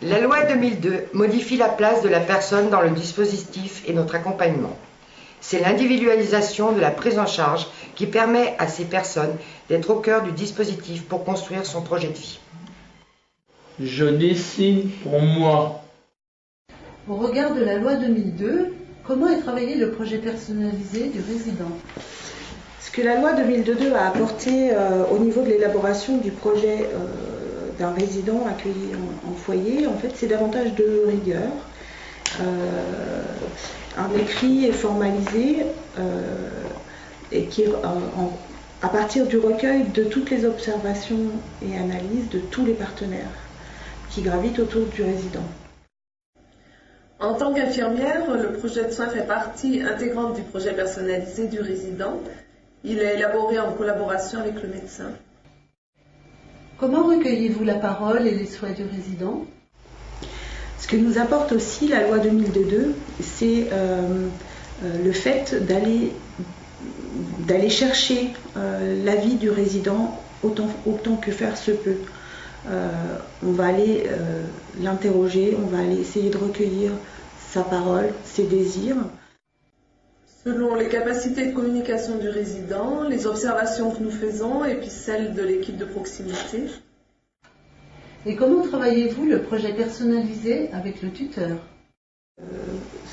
La loi 2002 modifie la place de la personne dans le dispositif et notre accompagnement. C'est l'individualisation de la prise en charge qui permet à ces personnes d'être au cœur du dispositif pour construire son projet de vie. Je dessine pour moi. Au regard de la loi 2002, comment est travaillé le projet personnalisé du résident? Ce que la loi 2002 a apporté au niveau de l'élaboration du projet d'un résident accueilli en foyer, en fait, c'est davantage de rigueur. Un écrit est formalisé et qui est à partir du recueil de toutes les observations et analyses de tous les partenaires qui gravitent autour du résident. En tant qu'infirmière, le projet de soins fait partie intégrante du projet personnalisé du résident. Il est élaboré en collaboration avec le médecin. Comment recueillez-vous la parole et les souhaits du résident? Ce que nous apporte aussi la loi 2002, c'est le fait d'aller chercher l'avis du résident autant que faire se peut. On va aller l'interroger, on va aller essayer de recueillir sa parole, ses désirs. Selon les capacités de communication du résident, les observations que nous faisons et puis celles de l'équipe de proximité. Et comment travaillez-vous le projet personnalisé avec le tuteur?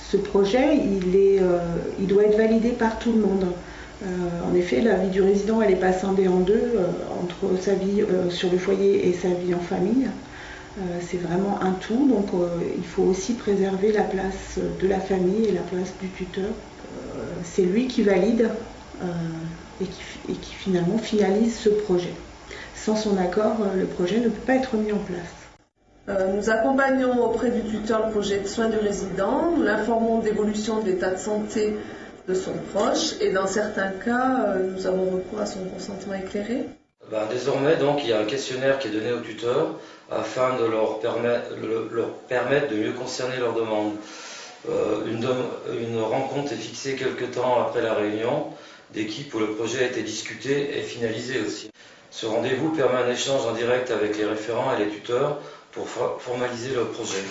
Ce projet, il doit être validé par tout le monde. En effet, la vie du résident, elle n'est pas scindée en deux, entre sa vie sur le foyer et sa vie en famille. C'est vraiment un tout, donc il faut aussi préserver la place de la famille et la place du tuteur. C'est lui qui valide et qui finalement finalise ce projet. Sans son accord, le projet ne peut pas être mis en place. Nous accompagnons auprès du tuteur le projet de soins du résident, nous l'informons de l'évolution de l'état de santé de son proche et dans certains cas, nous avons recours à son consentement éclairé. Désormais, donc, il y a un questionnaire qui est donné aux tuteurs afin de leur permettre de mieux concerner leurs demandes. Une rencontre est fixée quelque temps après la réunion d'équipe où le projet a été discuté et finalisé aussi. Ce rendez-vous permet un échange en direct avec les référents et les tuteurs pour formaliser le projet.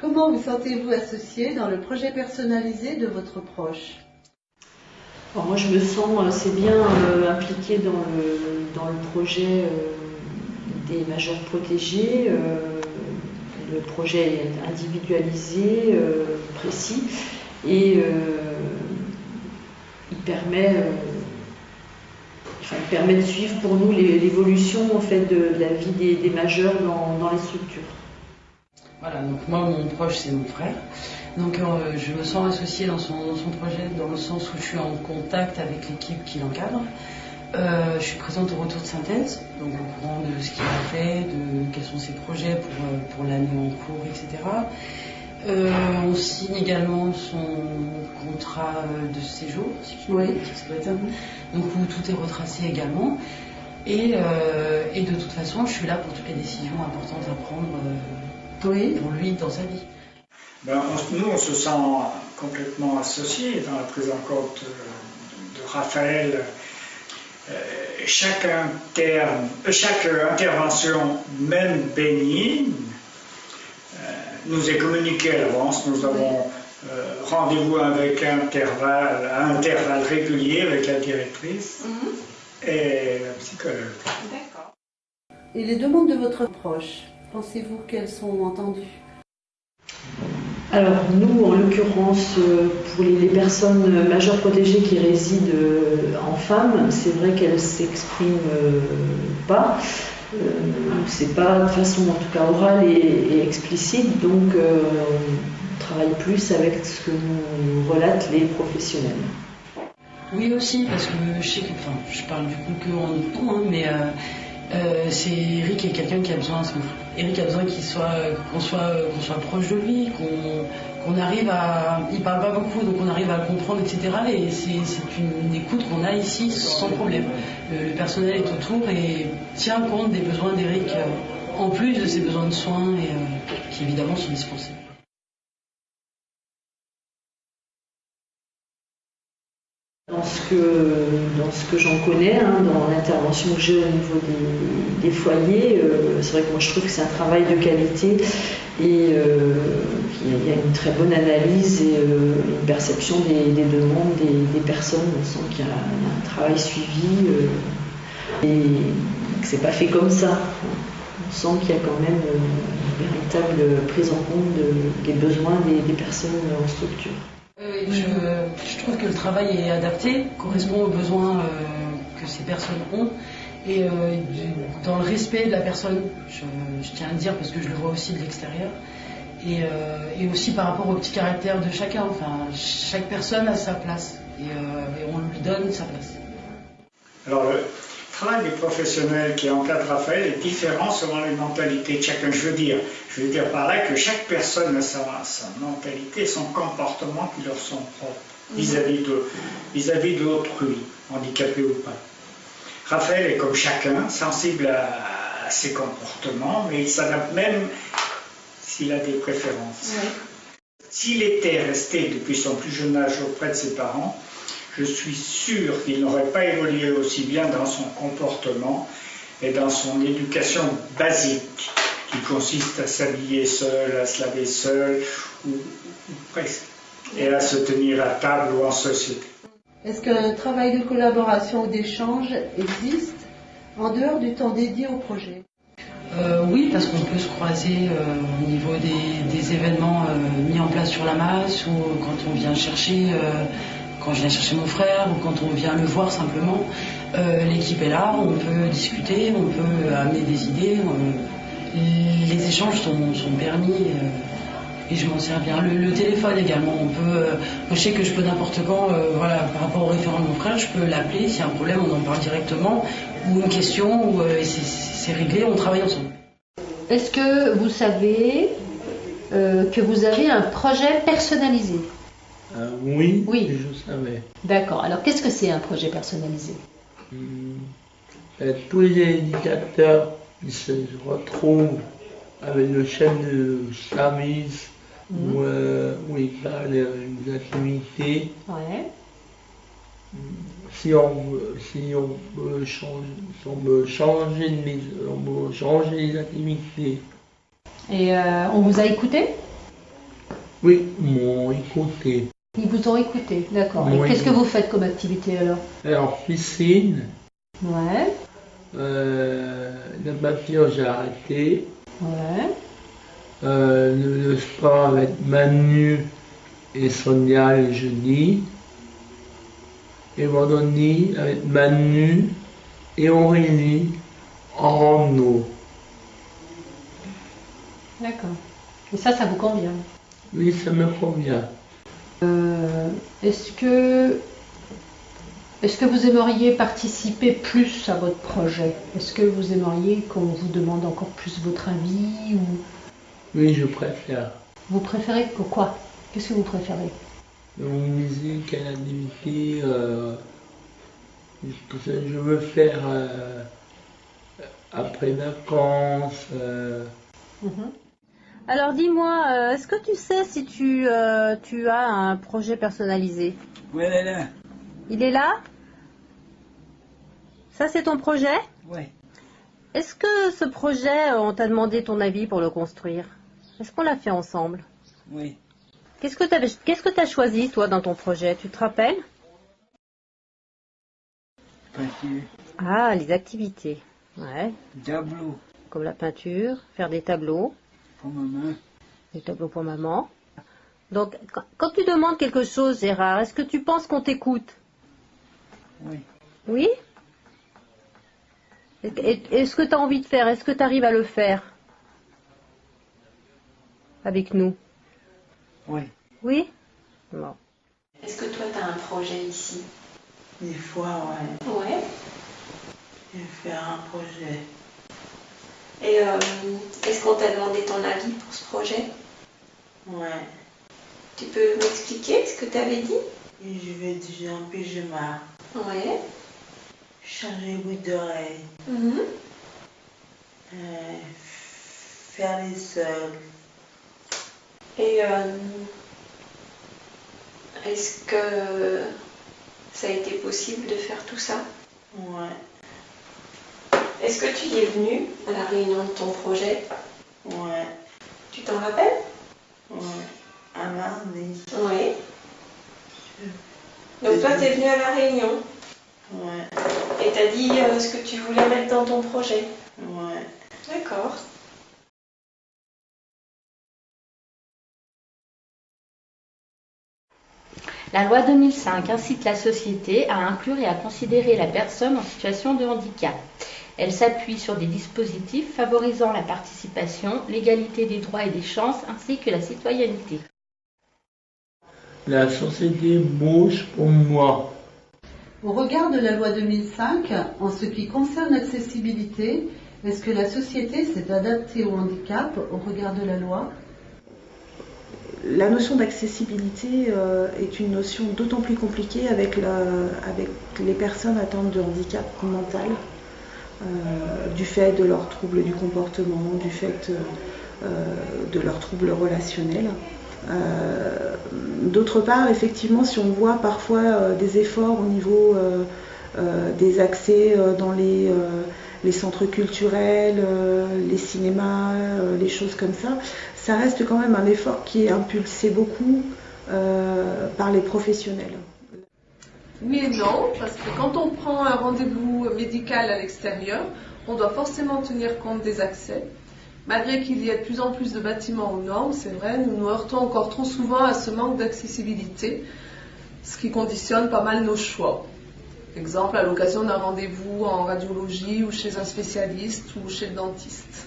Comment vous sentez-vous associé dans le projet personnalisé de votre proche? Alors moi, je me sens assez bien impliquée dans le projet des majeurs protégés. Le projet est individualisé, précis, et il permet de suivre pour nous l'évolution en fait, de la vie des majeurs dans les structures. Voilà, donc moi, mon proche, c'est mon frère. Donc je me sens associée dans son projet, dans le sens où je suis en contact avec l'équipe qui l'encadre. Je suis présente au retour de synthèse, donc au courant de ce qu'il a fait, de quels sont ses projets pour l'année en cours, etc. On signe également son contrat de séjour, si je puis dire, ça doit être, donc où tout est retracé également. Et de toute façon, je suis là pour toutes les décisions importantes à prendre pour lui dans sa vie. Nous, on se sent complètement associés dans la prise en compte de Raphaël. Chaque intervention, même bénigne, nous est communiquée à l'avance. Nous avons rendez-vous avec à intervalles réguliers avec la directrice et la psychologue. D'accord. Et les demandes de votre proche, pensez-vous qu'elles sont entendues? Alors nous, en l'occurrence, pour les personnes majeures protégées qui résident en femmes, c'est vrai qu'elles ne s'expriment pas. C'est pas de façon en tout cas orale et explicite, donc on travaille plus avec ce que nous relatent les professionnels. Oui aussi, parce que je sais que, je parle du coup que en notre temps, mais c'est Eric est quelqu'un qui a besoin, Eric a besoin qu'on soit proche de lui, qu'on arrive à, il parle pas beaucoup, donc on arrive à le comprendre, etc. Et c'est une écoute qu'on a ici sans problème. Le personnel est autour et tient compte des besoins d'Eric, en plus de ses besoins de soins et qui évidemment sont dispensés. Dans ce dans ce que j'en connais, hein, dans l'intervention que j'ai au niveau des foyers, c'est vrai que moi je trouve que c'est un travail de qualité et il y a une très bonne analyse et une perception des demandes des personnes. On sent qu'il y a un travail suivi et que c'est pas fait comme ça. On sent qu'il y a quand même une véritable prise en compte des besoins des personnes en structure. Je trouve que le travail est adapté, correspond aux besoins que ces personnes ont. Et dans le respect de la personne, je tiens à le dire parce que je le vois aussi de l'extérieur. Et aussi par rapport au petit caractère de chacun. Enfin, chaque personne a sa place et on lui donne sa place. Alors, le travail des professionnels qui encadrent Raphaël est différent selon les mentalités de chacun. Je veux dire par là que chaque personne a sa mentalité, son comportement qui leur sont propres vis-à-vis d'autrui, handicapé ou pas. Raphaël est comme chacun, sensible à ses comportements, mais il s'adapte même s'il a des préférences. Oui. S'il était resté depuis son plus jeune âge auprès de ses parents, je suis sûr qu'il n'aurait pas évolué aussi bien dans son comportement et dans son éducation basique, qui consiste à s'habiller seul, à se laver seul, ou presque, et à se tenir à table ou en société. Est-ce qu'un travail de collaboration ou d'échange existe en dehors du temps dédié au projet? Oui, parce qu'on peut se croiser au niveau des événements mis en place sur la masse ou quand on vient chercher... Quand je viens chercher mon frère ou quand on vient le voir simplement, l'équipe est là, on peut discuter, on peut amener des idées. Les échanges sont permis et je m'en sers bien. Le téléphone également, je sais que je peux n'importe quand, voilà, par rapport au référent de mon frère, je peux l'appeler, s'il y a un problème, on en parle directement, ou une question, c'est réglé, on travaille ensemble. Est-ce que vous savez que vous avez un projet personnalisé ? Oui, je savais. D'accord. Alors, qu'est-ce que c'est un projet personnalisé? Tous les indicateurs qui se retrouvent avec le chef de service où il parle des activités. Ouais. Si on veut changer les activités. Et on vous a écouté? Oui, ils m'ont écouté. Ils vous ont écouté, d'accord. Et qu'est-ce que vous faites comme activité alors? Alors, piscine. Ouais. La peinture, j'ai arrêté. Ouais. Le sport avec Manu et Sonia le jeudi. Et vendredi avec Manu et Aurélie en rando. D'accord. Et ça vous convient? Oui, ça me convient. Est-ce que vous aimeriez participer plus à votre projet? Est-ce que vous aimeriez qu'on vous demande encore plus votre avis ou... Oui, je préfère. Vous préférez quoi? Qu'est-ce que vous préférez? Musique, activité, je veux faire après vacances. Alors dis-moi, est-ce que tu sais si tu as un projet personnalisé? Oui, elle est là. Il est là? Ça c'est ton projet? Oui. Est-ce que ce projet, on t'a demandé ton avis pour le construire? Est-ce qu'on l'a fait ensemble? Oui. Qu'est-ce que tu as choisi toi dans ton projet? Tu te rappelles? Peinture. Ah, les activités. Ouais. Tableau. Comme la peinture, faire des tableaux. Pour maman. Des tableaux pour maman. Donc, quand tu demandes quelque chose, Gérard, est-ce que tu penses qu'on t'écoute? Oui. Oui? Est-ce que tu as envie de faire? Est-ce que tu arrives à le faire? Avec nous? Oui. Oui? Bon. Est-ce que toi, tu as un projet ici? Des fois, ouais. Ouais. Je vais faire un projet. Et est-ce qu'on t'a demandé ton avis pour ce projet? Ouais. Tu peux m'expliquer ce que tu avais dit? Et je vais dire un pyjama. Ouais. Changer les boucles d'oreilles. Faire les sols. Et est-ce que ça a été possible de faire tout ça? Ouais. Est-ce que tu y es venu à la réunion de ton projet? Ouais. Tu t'en rappelles? Ouais. Un mardi. Oui. Donc toi, t'es venu à la réunion? Ouais. Et t'as dit ce que tu voulais mettre dans ton projet? Ouais. D'accord. La loi 2005 incite la société à inclure et à considérer la personne en situation de handicap. Elle s'appuie sur des dispositifs favorisant la participation, l'égalité des droits et des chances ainsi que la citoyenneté. La société bouge pour moi. Au regard de la loi 2005, en ce qui concerne l'accessibilité, est-ce que la société s'est adaptée au handicap au regard de la loi? La notion d'accessibilité est une notion d'autant plus compliquée avec les personnes atteintes de handicap mental, du fait de leurs troubles du comportement, du fait de leurs troubles relationnels. D'autre part, effectivement, si on voit parfois des efforts au niveau des accès dans les centres culturels, les cinémas, les choses comme ça reste quand même un effort qui est impulsé beaucoup par les professionnels. Oui et non, parce que quand on prend un rendez-vous médical à l'extérieur, on doit forcément tenir compte des accès. Malgré qu'il y ait de plus en plus de bâtiments aux normes, c'est vrai, nous nous heurtons encore trop souvent à ce manque d'accessibilité, ce qui conditionne pas mal nos choix. Exemple, à l'occasion d'un rendez-vous en radiologie ou chez un spécialiste ou chez le dentiste.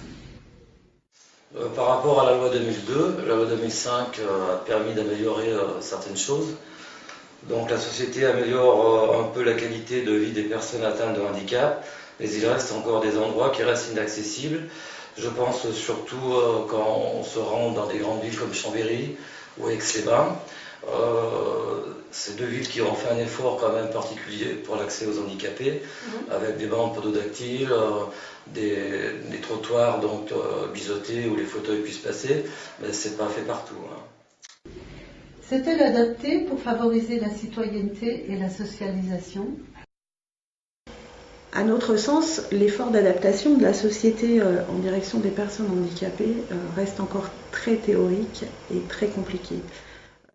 Par rapport à la loi 2002, la loi 2005 a permis d'améliorer certaines choses. Donc la société améliore un peu la qualité de vie des personnes atteintes de handicap, mais il reste encore des endroits qui restent inaccessibles. Je pense surtout quand on se rend dans des grandes villes comme Chambéry ou Aix-les-Bains. Ces deux villes qui ont fait un effort quand même particulier pour l'accès aux handicapés, avec des bandes pododactyles, des trottoirs donc biseautés où les fauteuils puissent passer, mais c'est pas fait partout. S'est-elle adaptée pour favoriser la citoyenneté et la socialisation? À notre sens, l'effort d'adaptation de la société en direction des personnes handicapées reste encore très théorique et très compliqué.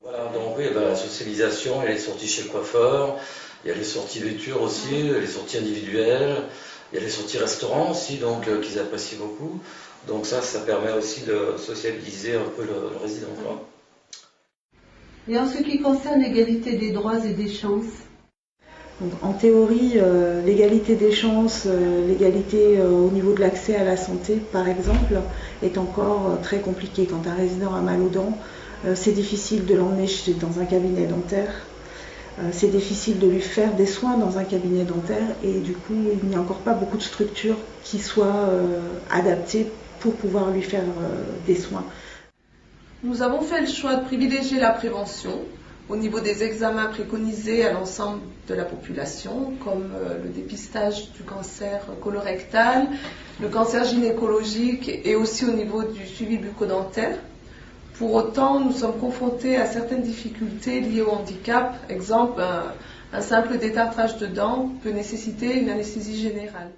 Voilà, donc oui, la socialisation, il y a les sorties chez le coiffeur, il y a les sorties lecture aussi, les sorties individuelles, il y a les sorties restaurants aussi, donc qu'ils apprécient beaucoup. Donc ça permet aussi de sociabiliser un peu le résident, quoi. Et en ce qui concerne l'égalité des droits et des chances? Donc, en théorie, l'égalité des chances, l'égalité au niveau de l'accès à la santé, par exemple, est encore très compliquée. Quand un résident a mal aux dents, c'est difficile de l'emmener dans un cabinet dentaire. C'est difficile de lui faire des soins dans un cabinet dentaire et du coup, il n'y a encore pas beaucoup de structures qui soient adaptées pour pouvoir lui faire des soins. Nous avons fait le choix de privilégier la prévention au niveau des examens préconisés à l'ensemble de la population, comme le dépistage du cancer colorectal, le cancer gynécologique et aussi au niveau du suivi bucco-dentaire. Pour autant, nous sommes confrontés à certaines difficultés liées au handicap. Exemple, un simple détartrage de dents peut nécessiter une anesthésie générale.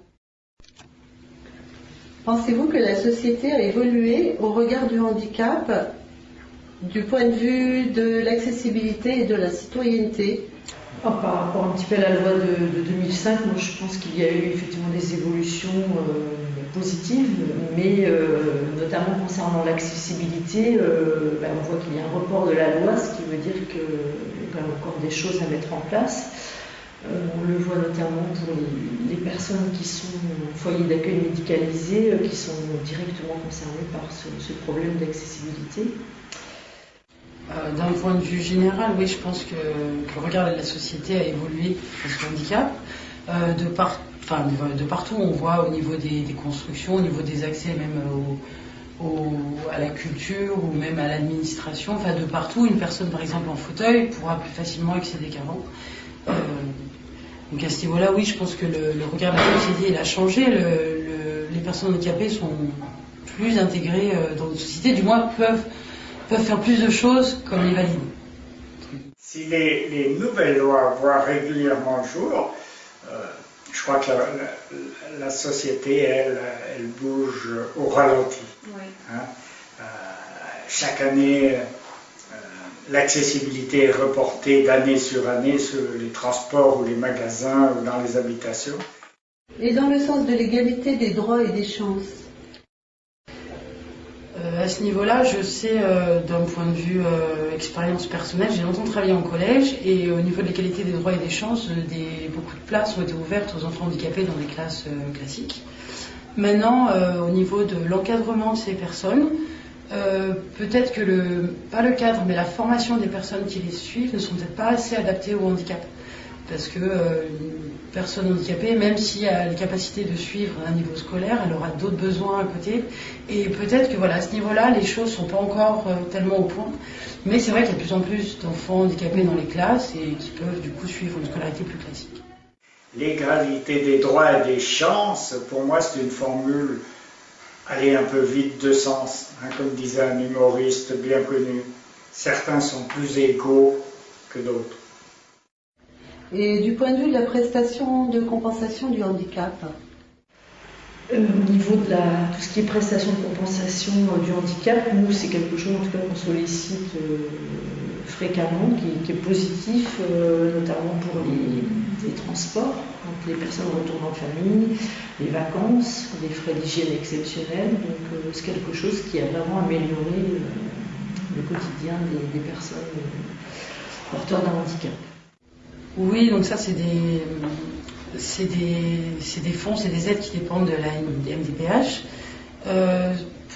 Pensez-vous que la société a évolué au regard du handicap du point de vue de l'accessibilité et de la citoyenneté? Par rapport un petit peu à la loi de 2005, moi je pense qu'il y a eu effectivement des évolutions positives, mais notamment concernant l'accessibilité, on voit qu'il y a un report de la loi, ce qui veut dire qu'il y a quand même encore des choses à mettre en place. On le voit notamment pour les personnes qui sont en foyer d'accueil médicalisé, qui sont directement concernées par ce problème d'accessibilité. D'un point de vue général, oui, je pense que le regard de la société a évolué face au handicap. De partout, on voit au niveau des constructions, au niveau des accès même à la culture ou même à l'administration, enfin de partout, une personne par exemple en fauteuil pourra plus facilement accéder qu'avant. Donc à ce niveau-là, oui, je pense que le regard de la société il a changé. Les personnes handicapées sont plus intégrées dans notre société, du moins peuvent faire plus de choses comme les valides. Si les nouvelles lois voient régulièrement le jour, je crois que la société, elle bouge au ralenti. Oui. Hein? Chaque année, l'accessibilité est reportée d'année sur année sur les transports ou les magasins ou dans les habitations. Et dans le sens de l'égalité des droits et des chances? À ce niveau-là, je sais, d'un point de vue expérience personnelle, j'ai longtemps travaillé en collège et au niveau de l'égalité des droits et des chances, beaucoup de places ont été ouvertes aux enfants handicapés dans les classes classiques. Maintenant, au niveau de l'encadrement de ces personnes, peut-être que pas le cadre, mais la formation des personnes qui les suivent ne sont peut-être pas assez adaptées au handicap. Parce que une personne handicapée, même si elle a la capacité de suivre un niveau scolaire, elle aura d'autres besoins à côté. Et peut-être que voilà, à ce niveau-là, les choses ne sont pas encore tellement au point. Mais c'est vrai qu'il y a de plus en plus d'enfants handicapés dans les classes et qui peuvent du coup suivre une scolarité plus classique. L'égalité des droits et des chances, pour moi, c'est une formule aller un peu vite de sens. Hein, comme disait un humoriste bien connu, certains sont plus égaux que d'autres. Et du point de vue de la prestation de compensation du handicap? Au niveau de tout ce qui est prestation de compensation du handicap, nous, c'est quelque chose en tout cas qu'on sollicite fréquemment, qui est positif, notamment pour les transports, quand les personnes retournent en famille, les vacances, les frais d'hygiène exceptionnels. Donc c'est quelque chose qui a vraiment amélioré le quotidien des personnes porteurs d'un handicap. Oui, donc ça c'est des fonds, c'est des aides qui dépendent de la MDPH.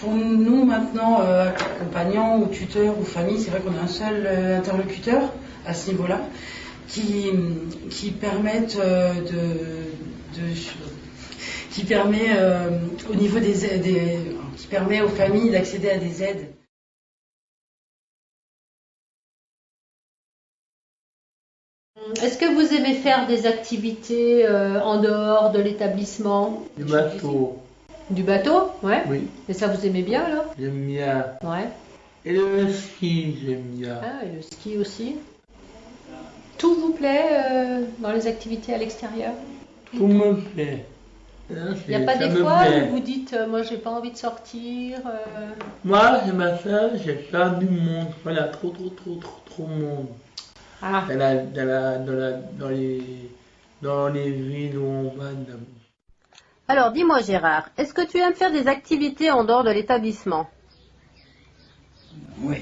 Pour nous maintenant, accompagnants ou tuteurs ou familles, c'est vrai qu'on a un seul interlocuteur à ce niveau-là qui permettent qui permet au niveau des aides, qui permet aux familles d'accéder à des aides. Est-ce que vous aimez faire des activités en dehors de l'établissement? Du bateau. Du bateau? Ouais. Oui. Et ça, vous aimez bien, alors? J'aime bien. Ouais. Et le ski, j'aime bien. Ah, et le ski aussi. Tout vous plaît dans les activités à l'extérieur? Tout me plaît. Il n'y a pas des fois où vous dites, moi, j'ai pas envie de sortir Moi, c'est ma soeur, j'ai peur du monde. Voilà, trop de monde. Ah. Dans les villes où on va d'abord. Alors, dis-moi Gérard, est-ce que tu aimes faire des activités en dehors de l'établissement? Oui.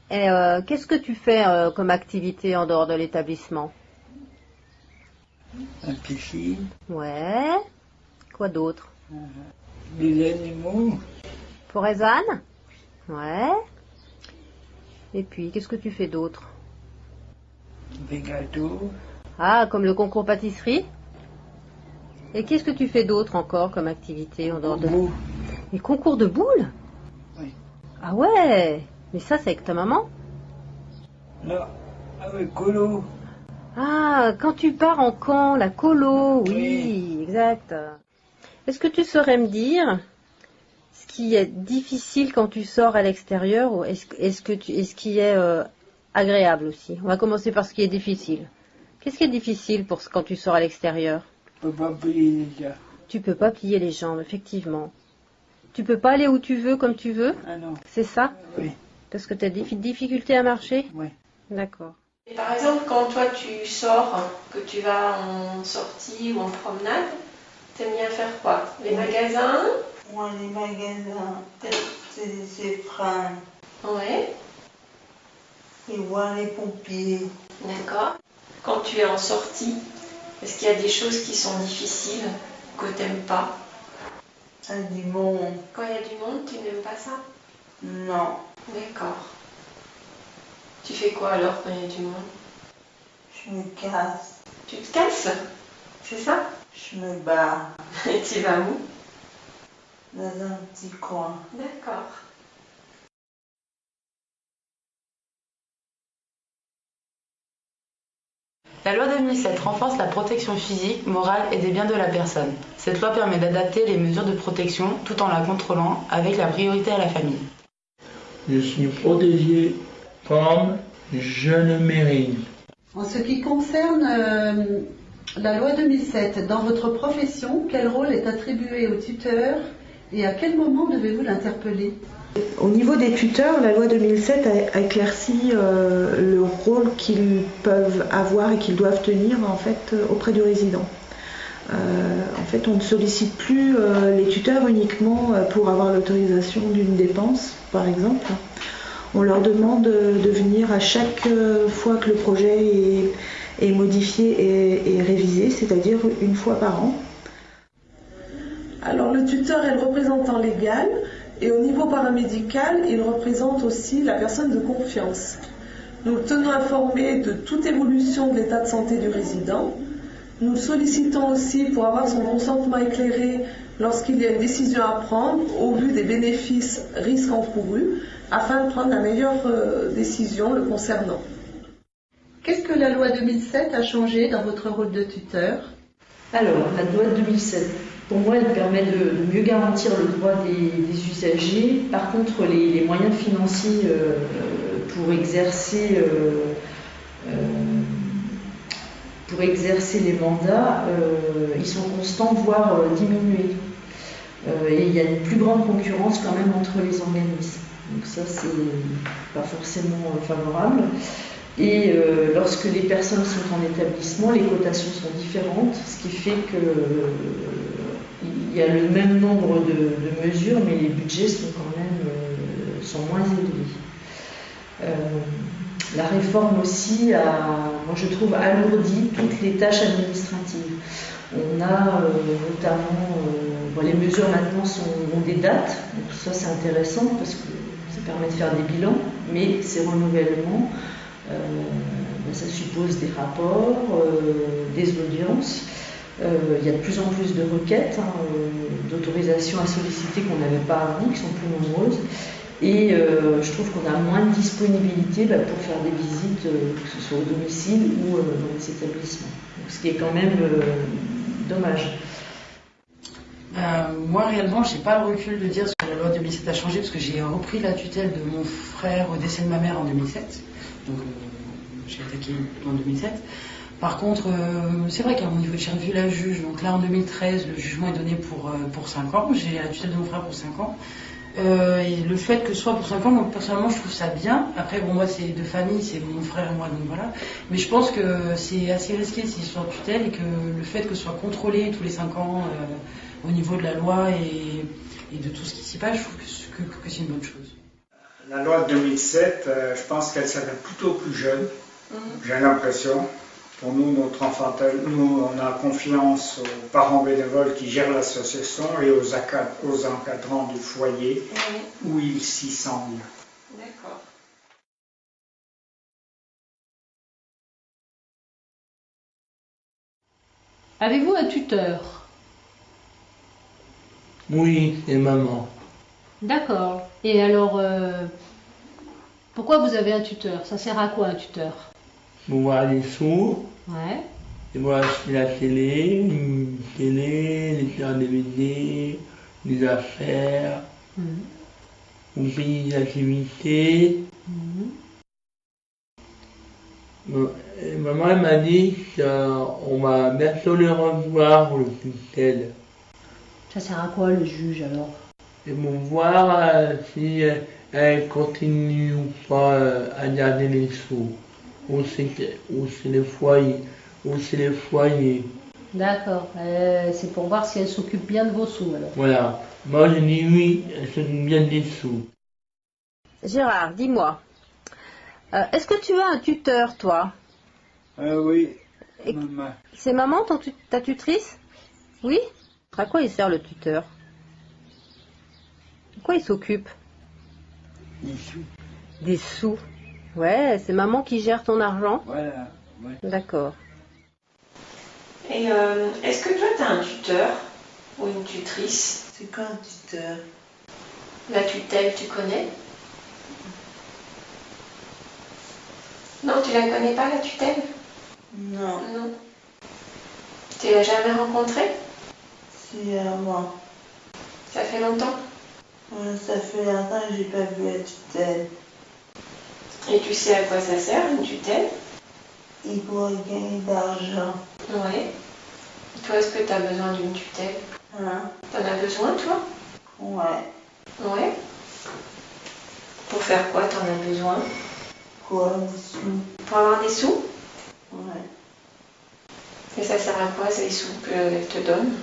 Et qu'est-ce que tu fais comme activité en dehors de l'établissement? La piscine. Ouais. Quoi d'autre? Les animaux. Forezane? Ouais. Et puis, qu'est-ce que tu fais d'autre? Des gâteaux. Ah, comme le concours pâtisserie? Et qu'est-ce que tu fais d'autre encore comme activité en dehors de... Les concours de boules? Oui. Ah ouais. Mais ça, c'est avec ta maman? Non, avec colo. Ah, quand tu pars en camp, la colo, oui, exact. Est-ce que tu saurais me dire ce qui est difficile quand tu sors à l'extérieur ou est-ce qui est agréable aussi? On va commencer par ce qui est difficile. Qu'est-ce qui est difficile quand tu sors à l'extérieur? Je peux pas plier les jambes. Tu peux pas plier les jambes, effectivement. Tu peux pas aller où tu veux, comme tu veux? Ah non. C'est ça? Oui. Parce que tu as des difficultés à marcher? Oui. D'accord. Et par exemple, quand toi tu sors, que tu vas en sortie ou en promenade, t'aimes bien faire quoi? Les magasins? Moi, les magasins, c'est fringues. Ouais. Et voir les pompiers. D'accord. Quand tu es en sortie, est-ce qu'il y a des choses qui sont difficiles, que t'aimes pas? Il y a du monde. Quand il y a du monde, tu n'aimes pas ça? Non. D'accord. Tu fais quoi alors quand il y a du monde? Je me casse. Tu te casses? C'est ça? Je me barre. Et tu vas où? Dans un petit coin. D'accord. La loi 2007 renforce la protection physique, morale et des biens de la personne. Cette loi permet d'adapter les mesures de protection tout en la contrôlant avec la priorité à la famille. Je suis protégé comme je le mérite. En ce qui concerne la loi 2007, dans votre profession, quel rôle est attribué au tuteur et à quel moment devez-vous l'interpeller? Au niveau des tuteurs, la loi 2007 a éclairci le rôle qu'ils peuvent avoir et qu'ils doivent tenir en fait auprès du résident. En fait, on ne sollicite plus les tuteurs uniquement pour avoir l'autorisation d'une dépense, par exemple. On leur demande de venir à chaque fois que le projet est modifié et révisé, c'est-à-dire une fois par an. Alors le tuteur est le représentant légal et au niveau paramédical, il représente aussi la personne de confiance. Nous le tenons informé de toute évolution de l'état de santé du résident. Nous le sollicitons aussi pour avoir son consentement éclairé lorsqu'il y a une décision à prendre au vu des bénéfices, risques encourus, afin de prendre la meilleure décision le concernant. Qu'est-ce que la loi 2007 a changé dans votre rôle de tuteur? Alors, la loi de 2007, pour moi, elle permet de mieux garantir le droit des usagers. Par contre, les moyens financiers pour exercer les mandats, ils sont constants, voire diminués. Et il y a une plus grande concurrence quand même entre les organismes. Donc ça, c'est pas forcément favorable. Et lorsque les personnes sont en établissement, les cotations sont différentes, ce qui fait qu'il y a le même nombre de mesures, mais les budgets sont quand même sont moins élevés. La réforme aussi a, moi je trouve, alourdi toutes les tâches administratives. On a notamment, les mesures maintenant ont des dates, donc ça c'est intéressant parce que ça permet de faire des bilans, mais ces renouvellements, ça suppose des rapports, des audiences. Il y a de plus en plus de requêtes, d'autorisations à solliciter qu'on n'avait pas avant, qui sont plus nombreuses. Et je trouve qu'on a moins de disponibilité pour faire des visites, que ce soit au domicile ou dans les établissements. Donc, ce qui est quand même dommage. Moi, réellement, je n'ai pas le recul de dire ce que la loi 2007 a changé, parce que j'ai repris la tutelle de mon frère au décès de ma mère en 2007. Donc, j'ai attaqué en 2007. Par contre, c'est vrai qu'à mon niveau, j'ai revu la juge. Donc là, en 2013, le jugement est donné pour 5 ans. J'ai la tutelle de mon frère pour 5 ans. Et le fait que ce soit pour 5 ans, moi, personnellement, je trouve ça bien. Après, bon, moi, c'est de famille, c'est mon frère et moi, donc voilà. Mais je pense que c'est assez risqué s'ils sont en tutelle et que le fait que ce soit contrôlé tous les 5 ans au niveau de la loi et de tout ce qui s'y passe, je trouve que c'est une bonne chose. La loi de 2007, je pense qu'elle s'appelle plutôt plus jeune, j'ai l'impression. Pour nous, notre enfantage, nous, on a confiance aux parents bénévoles qui gèrent l'association et aux encadrants du foyer où ils s'y sentent bien. D'accord. Avez-vous un tuteur? Oui, c'est maman. D'accord. Et alors, pourquoi vous avez un tuteur? Ça sert à quoi un tuteur? Pour voir les sourds, Ouais. et voir la télé, les faire DVD, les affaires, ou payer des activités. Et maman elle m'a dit qu'on va bientôt le revoir, le tutelle. Ça sert à quoi le juge alors? Et pour voir si elle continue ou pas à garder les sous. Ou c'est les foyers. D'accord. C'est pour voir si elle s'occupe bien de vos sous alors. Voilà. Moi je dis oui, elle s'occupe bien des sous. Gérard, dis-moi. Est-ce que tu as un tuteur, toi? Oui, Et maman. c'est maman, ta tutrice? Oui? À quoi il sert le tuteur? De quoi il s'occupe? Des sous. Des sous. Ouais, c'est maman qui gère ton argent? Voilà. Ouais. D'accord. Et est-ce que toi, tu as un tuteur ou une tutrice? C'est quoi un tuteur? La tutelle, tu connais? Non, tu la connais pas, la tutelle? Non. Non. Tu l'as jamais rencontrée? Si, moi. Ça fait longtemps? Ouais, ça fait longtemps que j'ai pas vu la tutelle. Et tu sais à quoi ça sert, une tutelle? Il doit gagner d'argent. Ouais. Toi, est-ce que tu as besoin d'une tutelle? Hein? T'en as besoin, toi? Ouais. Ouais. Pour faire quoi t'en as besoin? Pour avoir des sous. Pour avoir des sous? Ouais. Et ça sert à quoi ces sous qu'elle te donne?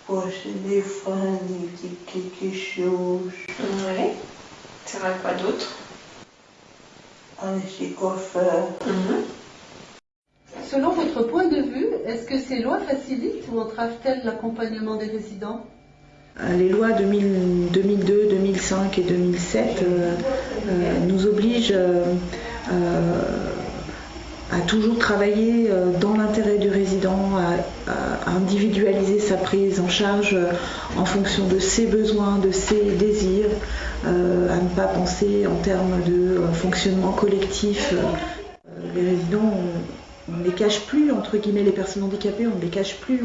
Pour acheter des fringues, quelque chose. Ouais. Ça sert à quoi d'autre? Aller chez coiffeur. Selon votre point de vue, est-ce que ces lois facilitent ou entravent-elles l'accompagnement des résidents? Les lois 2002, 2005 et 2007 nous obligent à toujours travailler dans l'intérêt du résident, à individualiser sa prise en charge en fonction de ses besoins, de ses désirs, à ne pas penser en termes de fonctionnement collectif. Les résidents, on ne les cache plus, entre guillemets, les personnes handicapées, on ne les cache plus.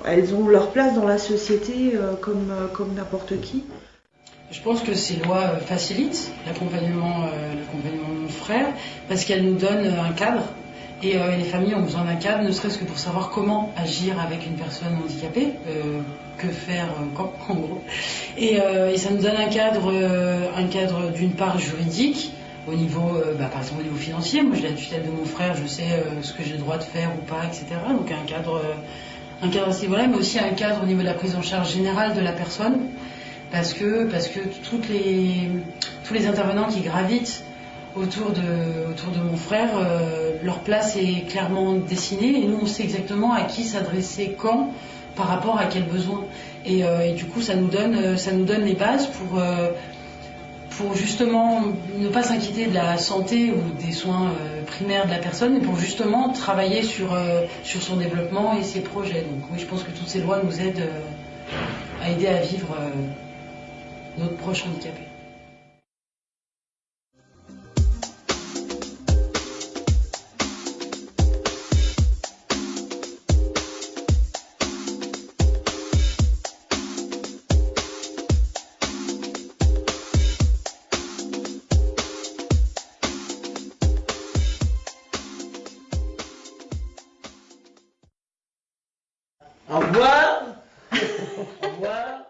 Elles ont leur place dans la société comme n'importe qui. Je pense que ces lois facilitent l'accompagnement de mon frère parce qu'elles nous donnent un cadre et les familles ont besoin d'un cadre, ne serait-ce que pour savoir comment agir avec une personne handicapée, que faire quand, en gros. Et ça nous donne un cadre d'une part juridique, au niveau, par exemple au niveau financier. Moi j'ai la tutelle de mon frère, je sais ce que j'ai le droit de faire ou pas, etc. Donc un cadre à ce niveau-là, mais aussi un cadre au niveau de la prise en charge générale de la personne. Parce que tous les intervenants qui gravitent autour de mon frère, leur place est clairement dessinée et nous on sait exactement à qui s'adresser quand, par rapport à quels besoins. Et du coup ça nous donne les bases pour justement ne pas s'inquiéter de la santé ou des soins primaires de la personne, mais pour justement travailler sur son développement et ses projets. Donc oui, je pense que toutes ces lois nous aident à aider à vivre notre proche handicapé. Au revoir. Au revoir.